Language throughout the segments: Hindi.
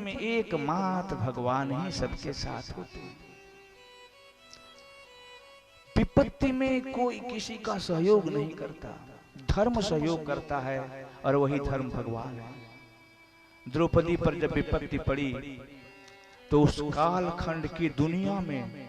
में एकमात्र भगवान ही सबके साथ होते हैं। विपत्ति में कोई किसी का सहयोग नहीं करता, धर्म सहयोग करता है और वही धर्म भगवान है। द्रौपदी पर जब विपत्ति पड़ी तो उस कालखंड की दुनिया में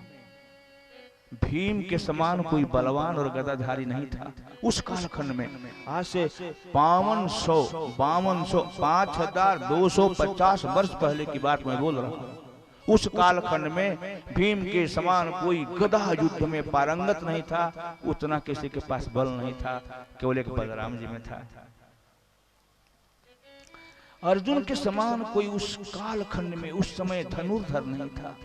भीम के समान कोई बलवान और गदाधारी नहीं था। उस कालखंड में आज से 5250 वर्ष पहले की बात मैं बोल रहा हूँ। उस कालखंड में भीम के समान कोई गदा युद्ध में पारंगत नहीं था, उतना किसी के पास बल नहीं था, केवल एक बलराम जी में था। अर्जुन के समान कोई उस कालखंड में उस समय धनुर्धर नहीं था।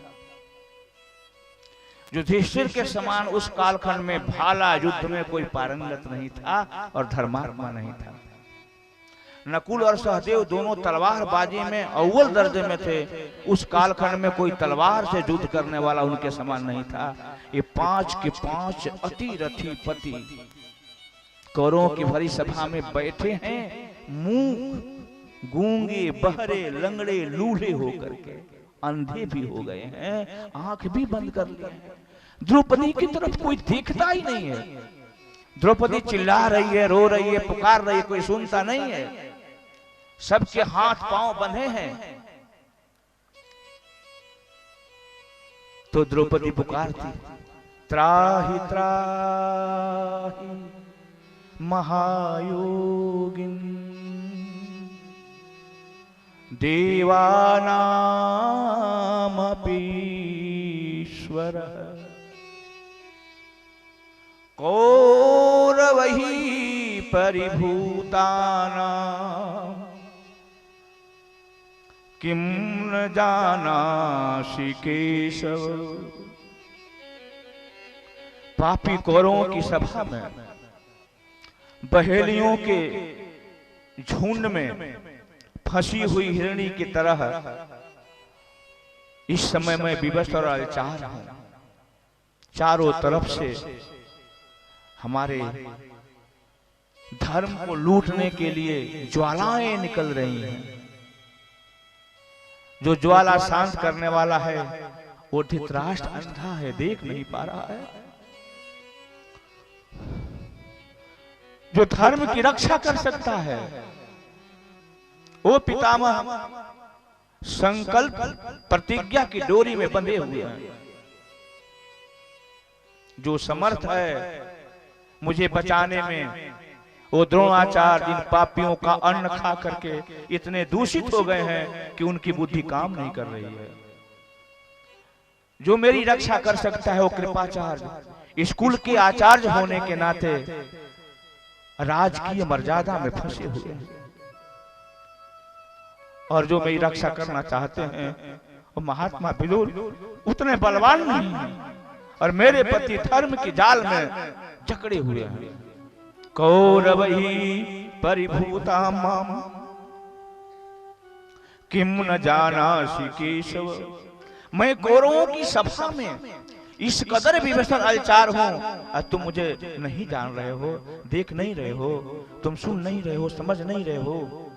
युधिष्ठिर के समान उस कालखंड में भाला युद्ध में कोई पारंगत नहीं था और धर्मात्मा नहीं था। नकुल और सहदेव दोनों तलवारबाजी में अव्वल दर्जे में थे। उस कालखंड में कोई तलवार से युद्ध करने वाला उनके समान नहीं था। ये 5 के 5 अति रथी पति कौरवों की भरी सभा में बैठे हैं, मूक गूंगे बहरे लंगड़े लूढ़े होकर के, अंधे भी हो गए हैं, आंख भी बंद कर लिए हैं। द्रौपदी की तरफ कोई देखता ही नहीं है। द्रौपदी चिल्ला रही है, रो रही है, पुकार रही है, कोई सुनता नहीं है। सबके हाथ पांव बंधे हैं। तो द्रौपदी पुकारती, त्राहि त्राहि महायोगिन देवानामपीश्वर कौरवहि परिभूतानां किं न जानासि केशव। पापी कौरवों की सभा में बहेलियों के झुंड में फंसी हुई हिरणी की तरह इस समय मैं विवश और लाचार हूं। चारों तरफ से हमारे धर्म को लूटने के लिए ज्वालाएं निकल रही हैं। जो ज्वाला शांत करने वाला है वो धृतराष्ट्र अंधा है, देख नहीं पा रहा है। जो धर्म की रक्षा कर सकता है वो पितामह संकल्प प्रतिज्ञा की डोरी में बंधे हुए हैं। जो समर्थ है मुझे बचाने में, वो द्रोणाचार्य जिन पापियों का अन्न खा करके इतने दूषित हो गए हैं कि उनकी बुद्धि काम नहीं कर रही है। जो मेरी रक्षा कर सकता है वो कृपाचार्य स्कूल के आचार्य होने के नाते राजकीय मर्यादा में फंसे हुए हैं। और जो मेरी रक्षा करना चाहते हैं वो महात्मा विदुर उतने बलवान नहीं हैं और मेरे पति धर्म की जाल में जकड़े हुए हैं। कौरवहि परिभूतानां किं न जानासि केशव। मैं कौरवों की सभा में इस कदर विवश अलचार हूं और तुम मुझे नहीं जान रहे हो, देख नहीं रहे हो, तुम सुन नहीं रहे हो, समझ नहीं रहे हो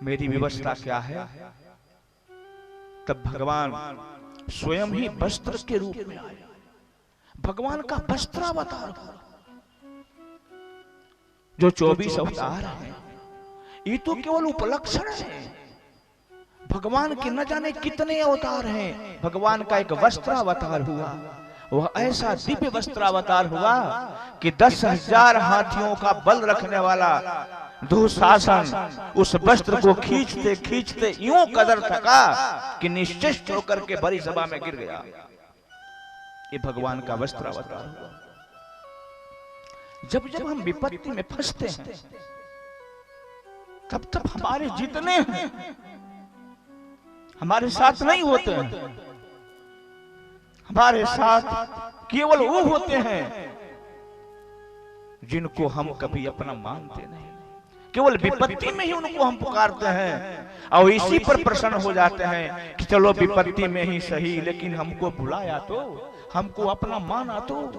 मेरी विवशता क्या है। तब भगवान स्वयं ही वस्त्र के रूप में आए। भगवान का वस्त्रावतार जो 24 अवतार हैं ये तो केवल उपलक्षण है। भगवान के न जाने कितने अवतार हैं। भगवान का एक वस्त्रावतार हुआ, वह ऐसा दिव्य वस्त्रावतार हुआ कि 10,000 हाथियों का बल रखने वाला दुशासन उस वस्त्र को खींचते खींचते यूं कदर थका कि निश्चेष्ट होकर के बड़ी सभा में गिर गया। ये भगवान का वस्त्रावतार हुआ। जब जब हम विपत्ति में फंसते हैं तब तब हमारे जितने हैं हमारे साथ नहीं होते हैं। हमारे साथ केवल वो होते हैं जिनको हम कभी अपना मानते नहीं। केवल विपत्ति में ही उनको हम पुकारते हैं और इसी पर प्रसन्न हो जाते हैं कि चलो विपत्ति में ही सही, लेकिन हमको भुलाया तो, हमको अपना माना तो।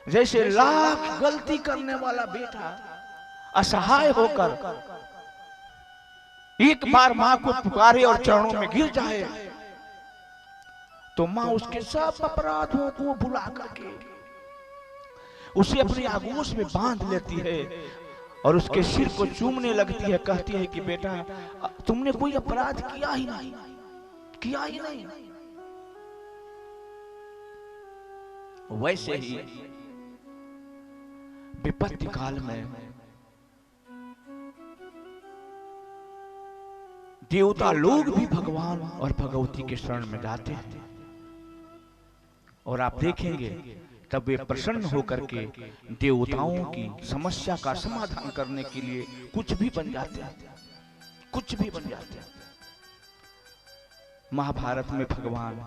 जैसे लाख गलती करने वाला बेटा असहाय होकर एक बार मां को पुकारे और चरणों में गिर जाए तो मां उसके सब अपराधों को भुला करके उसे अपनी आगोश में बांध लेती है और उसके सिर को चूमने लगती है, कहती है कि बेटा तुमने कोई अपराध किया ही नहीं, किया ही नहीं। वैसे ही विपत्ति काल में देवता लोग भी भगवान और भगवती के शरण में जाते हैं और आप देखेंगे तब वे प्रसन्न होकर के देवताओं की समस्या का समाधान करने के लिए कुछ भी बन जाते हैं, कुछ भी बन जाते हैं। महाभारत में भगवान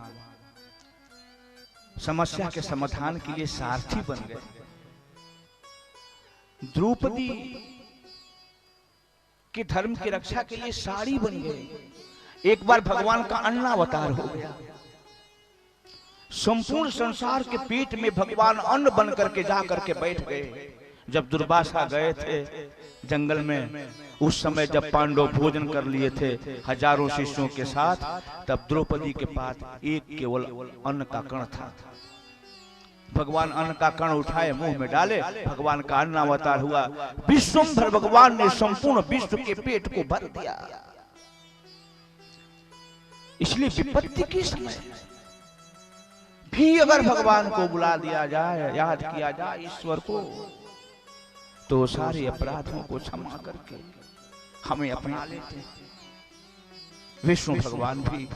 समस्या के समाधान के लिए सारथी बन गए। द्रौपदी के धर्म की रक्षा के लिए साड़ी बन गए। एक बार भगवान का अन्नावतार हो गया। संपूर्ण संसार के पेट में भगवान अन्न बन करके जा करके बैठ गए। जब दुर्वासा गए थे जंगल में, उस समय जब पांडव भोजन कर लिए थे हजारों शिष्यों के साथ, तब द्रौपदी के पास एक केवल अन्न का कण था। भगवान अन्न का कण उठाए मुंह में डाले, भगवान का अन्नावतार हुआ। विश्वंभर भगवान ने संपूर्ण विश्व के पेट को भर दिया। इसलिए विपत्ति के समय भी अगर भगवान को बुला दिया जाए, याद किया जाए ईश्वर को, तो सारे अपराधों को क्षमा करके हमें अपना लेते हैं। विष्णु भगवान भी